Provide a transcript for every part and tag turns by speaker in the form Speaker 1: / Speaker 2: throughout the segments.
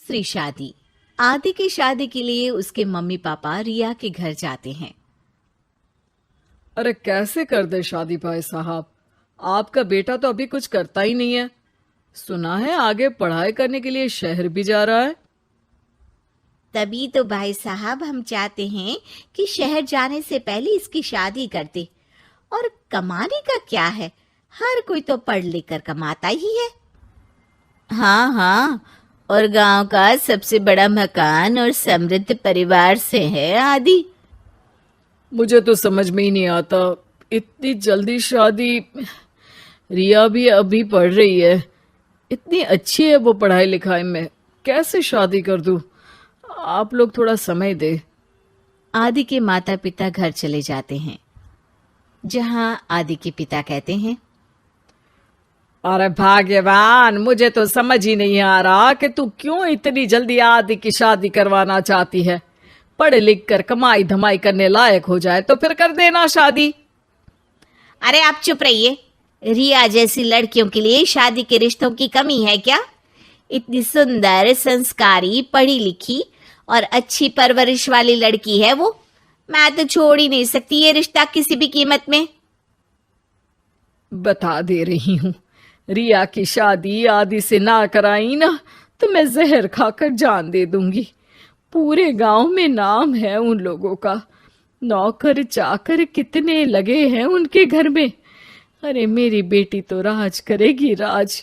Speaker 1: दूसरी शादी। आदि की शादी के लिए उसके मम्मी पापा रिया के घर जाते हैं।
Speaker 2: अरे कैसे कर दे शादी भाई साहब, आपका बेटा तो अभी कुछ करता ही नहीं है। सुना है आगे पढ़ाई करने के लिए शहर भी जा रहा है।
Speaker 1: तभी तो भाई साहब हम चाहते हैं कि शहर जाने से पहले इसकी शादी कर दे। और कमाने का क्या है, हर कोई तो पढ़ लिख कर कमाता ही है। हाँ हाँ, और गांव का सबसे बड़ा मकान और समृद्ध परिवार से है आदि।
Speaker 2: मुझे तो समझ में ही नहीं आता, इतनी जल्दी शादी। रिया भी अभी पढ़ रही है, इतनी अच्छी है वो पढ़ाई लिखाई में, कैसे शादी कर दूं। आप लोग थोड़ा समय दे।
Speaker 1: आदि के माता पिता घर चले जाते हैं, जहां आदि के पिता कहते हैं,
Speaker 2: अरे भाग्यवान, मुझे तो समझ ही नहीं आ रहा कि तू क्यों इतनी जल्दी आदि की शादी करवाना चाहती है। पढ़ लिख कर कमाई धमाई करने लायक हो जाए तो फिर कर देना शादी।
Speaker 1: अरे आप चुप रहिए। रिया जैसी लड़कियों के लिए शादी के रिश्तों की कमी है क्या? इतनी सुंदर, संस्कारी, पढ़ी लिखी और अच्छी परवरिश वाली लड़की है वो। मैं तो छोड़ ही नहीं सकती ये रिश्ता किसी भी कीमत में।
Speaker 2: बता दे रही हूँ, रिया की शादी आदि से ना कराई ना तो मैं जहर खाकर जान दे दूंगी। पूरे गांव में नाम है उन लोगों का, नौकर चाकर कितने लगे हैं उनके घर में। अरे मेरी बेटी तो राज करेगी, राज।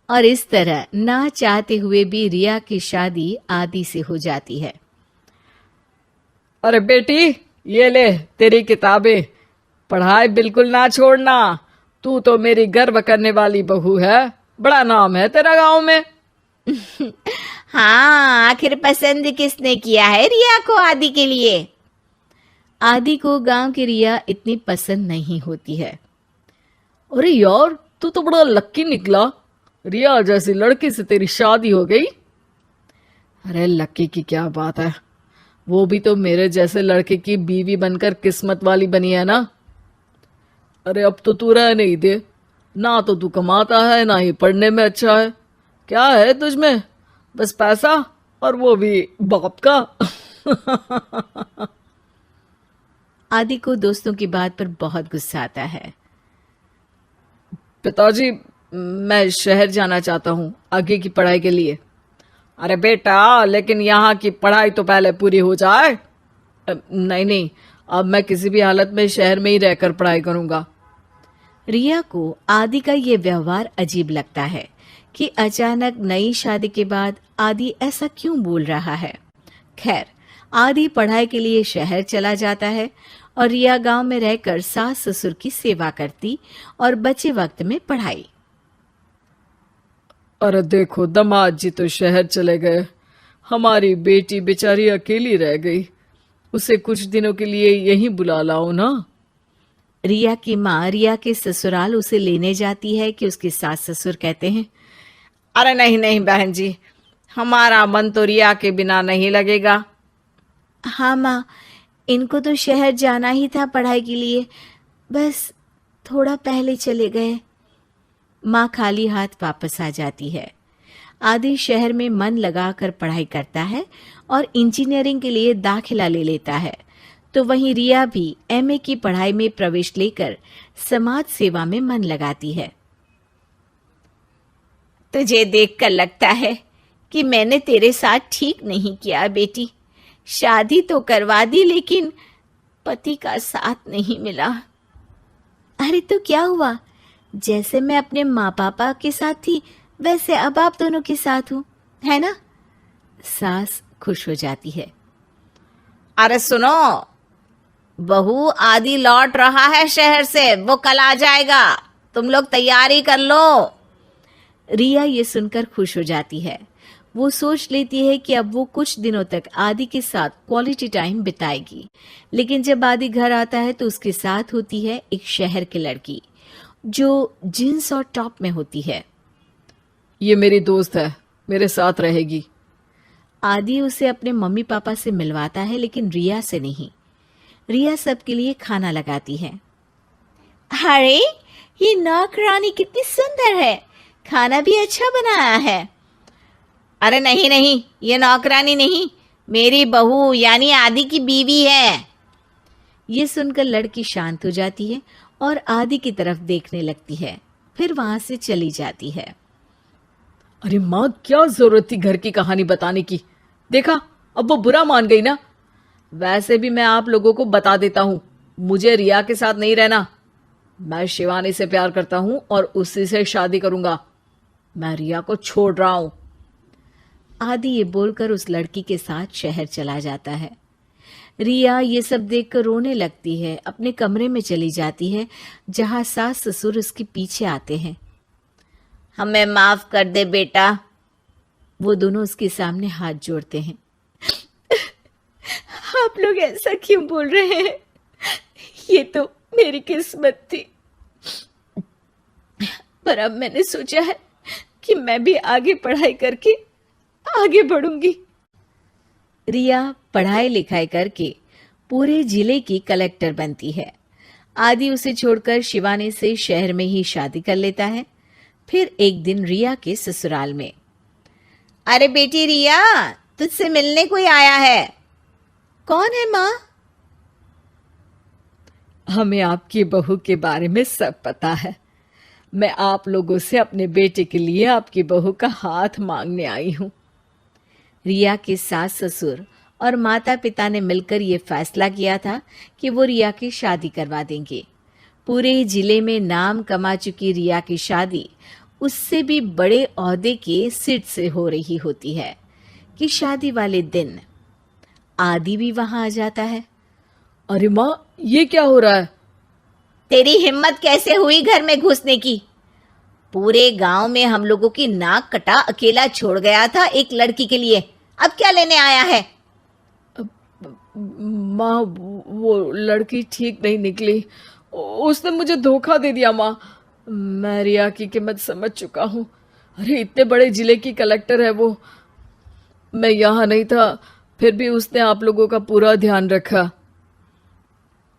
Speaker 1: और इस तरह ना चाहते हुए भी रिया की शादी आदि से हो जाती है।
Speaker 2: अरे बेटी, ये ले तेरी किताबें, पढ़ाई बिल्कुल ना छोड़ना। तू तो मेरी गर्व करने वाली बहू है, बड़ा नाम है तेरा गांव में।
Speaker 1: हाँ, आखिर पसंद किसने किया है रिया को आदि के लिए? आदि को गांव की रिया इतनी पसंद नहीं होती है।
Speaker 2: अरे यार, तू तो बड़ा लक्की निकला, रिया जैसी लड़की से तेरी शादी हो गई। अरे लक्की की क्या बात है, वो भी तो मेरे जैसे लड़के की बीवी बनकर किस्मत वाली बनी है ना। अरे अब तो तू रह नहीं दे, ना तो तू कमाता है ना ही पढ़ने में अच्छा है। क्या है तुझ में? बस पैसा, और वो भी बाप का।
Speaker 1: आदि को दोस्तों की बात पर बहुत गुस्सा आता है।
Speaker 2: पिताजी, मैं शहर जाना चाहता हूँ आगे की पढ़ाई के लिए। अरे बेटा, लेकिन यहाँ की पढ़ाई तो पहले पूरी हो जाए। नहीं नहीं, अब मैं किसी भी हालत में शहर में ही रहकर पढ़ाई करूंगा।
Speaker 1: रिया को आदि का ये व्यवहार अजीब लगता है कि अचानक नई शादी के बाद आदि ऐसा क्यों बोल रहा है। खैर, आदि पढ़ाई के लिए शहर चला जाता है और रिया गांव में रहकर सास ससुर की सेवा करती और बचे वक्त में पढ़ाई।
Speaker 2: अरे देखो, दामाद जी तो शहर चले गए, हमारी बेटी बेचारी अकेली रह गई। उसे कुछ दिनों के लिए यहीं बुला लाओ ना।
Speaker 1: रिया की माँ रिया के ससुराल उसे लेने जाती है कि उसके सास ससुर कहते हैं,
Speaker 2: अरे नहीं नहीं बहन जी, हमारा मन तो रिया के बिना नहीं लगेगा।
Speaker 1: हाँ माँ, इनको तो शहर जाना ही था पढ़ाई के लिए, बस थोड़ा पहले चले गए। माँ खाली हाथ वापस आ जाती है। आदि शहर में मन लगाकर पढ़ाई करता है और इंजीनियरिंग के लिए दाखिला ले लेता है, तो वहीं रिया भी एमए की पढ़ाई में प्रवेश लेकर समाज सेवा में मन लगाती है। तुझे देखकर लगता है कि मैंने तेरे साथ ठीक नहीं किया बेटी। शादी तो करवा दी लेकिन पति का साथ नहीं मिला। अरे तो क्या हुआ, जैसे मैं अपने माँ पापा के साथ थी वैसे अब आप दोनों के साथ हूँ, है ना? सास खुश हो जाती है। अरे सुनो, बहू आदि लौट रहा है शहर से, वो कल आ जाएगा, तुम लोग तैयारी कर लो। रिया ये सुनकर खुश हो जाती है। वो सोच लेती है कि अब वो कुछ दिनों तक आदि के साथ क्वालिटी टाइम बिताएगी। लेकिन जब आदि घर आता है तो उसके साथ होती है एक शहर की लड़की जो जींस और टॉप में होती है।
Speaker 2: ये मेरी दोस्त है, मेरे साथ रहेगी।
Speaker 1: आदि उसे अपने मम्मी पापा से मिलवाता है लेकिन रिया से नहीं। रिया सबके लिए खाना लगाती है। अरे ये नौकरानी कितनी सुंदर है, खाना भी अच्छा बनाया है। अरे नहीं नहीं, ये नौकरानी नहीं, मेरी बहू यानी आदि की बीवी है। ये सुनकर लड़की शांत हो जाती है और आदि की तरफ देखने लगती है, फिर वहां से चली जाती है।
Speaker 2: अरे माँ, क्या जरूरत थी घर की कहानी बताने की? देखा, अब वो बुरा मान गई ना। वैसे भी मैं आप लोगों को बता देता हूं, मुझे रिया के साथ नहीं रहना। मैं शिवानी से प्यार करता हूं और उसी से शादी करूंगा। मैं रिया को छोड़ रहा हूं।
Speaker 1: आदि ये बोलकर उस लड़की के साथ शहर चला जाता है। रिया ये सब देखकर रोने लगती है, अपने कमरे में चली जाती है जहां सास ससुर उसके पीछे आते हैं। हमें माफ कर दे बेटा। वो दोनों उसके सामने हाथ जोड़ते हैं। आप लोग ऐसा क्यों बोल रहे हैं? ये तो मेरी किस्मत थी, पर अब मैंने सोचा है कि मैं भी आगे पढ़ाई करके आगे बढ़ूंगी। रिया पढ़ाई लिखाई करके पूरे जिले की कलेक्टर बनती है। आदि उसे छोड़कर शिवानी से शहर में ही शादी कर लेता है। फिर एक दिन रिया के ससुराल में, अरे बेटी रिया, तुझसे मिलने कोई आया है। कौन है माँ?
Speaker 2: हमें आपकी बहू के बारे में सब पता है। मैं आप लोगों से अपने बेटे के लिए आपकी बहू का हाथ मांगने आई हूं।
Speaker 1: रिया के सास ससुर और माता पिता ने मिलकर ये फैसला किया था कि वो रिया की शादी करवा देंगे। पूरे जिले में नाम कमा चुकी रिया की शादी उससे भी बड़े ओहदे के सिट से हो रही होती है कि शादी वाले दिन आदि भी वहां आ जाता है।
Speaker 2: अरे माँ, ये क्या हो रहा है?
Speaker 1: तेरी हिम्मत कैसे हुई घर में घुसने की? पूरे गांव में हम लोगों की नाक कटा अकेला छोड़ गया था एक लड़की के लिए, अब क्या लेने आया है?
Speaker 2: माँ, वो लड़की ठीक नहीं निकली। उसने मुझे धोखा दे दिया माँ। मैं रिया की कीमत समझ चुका हूँ। अरे इतने बड़े जिले की कलेक्टर है वो। मैं यहाँ नहीं था, फिर भी उसने आप लोगों का पूरा ध्यान रखा।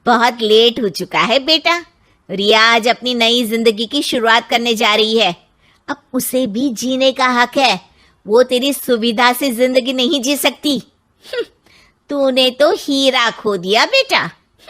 Speaker 1: बहुत लेट हो चुका है बेटा। रिया आज अपनी नई जिंदगी की शुरुआत करने जा रही है, अब उसे भी जीने का हक है। वो तेरी सुविधा से जिंदगी नहीं जी सकती। तूने तो हीरा खो दिया बेटा।